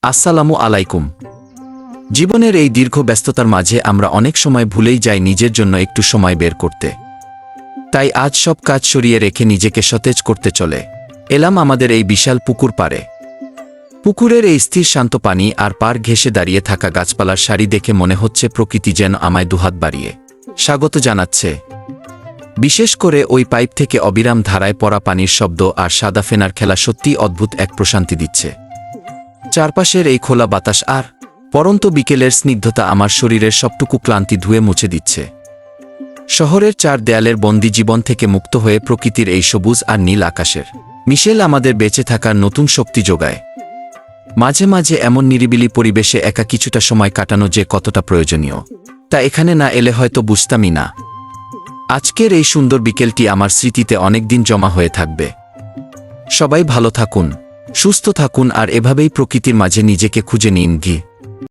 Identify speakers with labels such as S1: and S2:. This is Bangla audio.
S1: আসসালামু আলাইকুম। জীবনের এই দীর্ঘ ব্যস্ততার মাঝে আমরা অনেক সময় ভুলেই যাই নিজের জন্য একটু সময় বের করতে। তাই আজ সব কাজ সরিয়ে রেখে নিজেকে সতেজ করতে চলে এলাম আমাদের এই বিশাল পুকুর পাড়ে। পুকুরের এই স্থির শান্ত পানি আর পার ঘেঁষে দাঁড়িয়ে থাকা গাছপালার সারি দেখে মনে হচ্ছে প্রকৃতি যেন আমায় দুহাত বাড়িয়ে স্বাগত জানাচ্ছে। বিশেষ করে ওই পাইপ থেকে অবিরাম ধারায় পড়া পানির শব্দ আর সাদা ফেনার খেলা সত্যিই অদ্ভুত এক প্রশান্তি দিচ্ছে। চারপাশের এই খোলা বাতাস আর পরন্ত বিকেলের স্নিগ্ধতা আমার শরীরের সবটুকু ক্লান্তি ধুয়ে মুছে দিচ্ছে। শহরের চার দেয়ালের বন্দি জীবন থেকে মুক্ত হয়ে প্রকৃতির এই সবুজ আর নীল আকাশের মিশেল আমাদের বেঁচে থাকার নতুন শক্তি যোগায়। মাঝে মাঝে এমন নিরিবিলি পরিবেশে একা কিছুটা সময় কাটানো যে কতটা প্রয়োজনীয় তা এখানে না এলে হয়তো বুঝতামই না। আজকের এই সুন্দর বিকেলটি আমার স্মৃতিতে অনেকদিন জমা হয়ে থাকবে। সবাই ভালো থাকুন, সুস্থ থাকুন আর এভাবেই প্রকৃতির মাঝে নিজেকে খুঁজে নিন গিয়ে।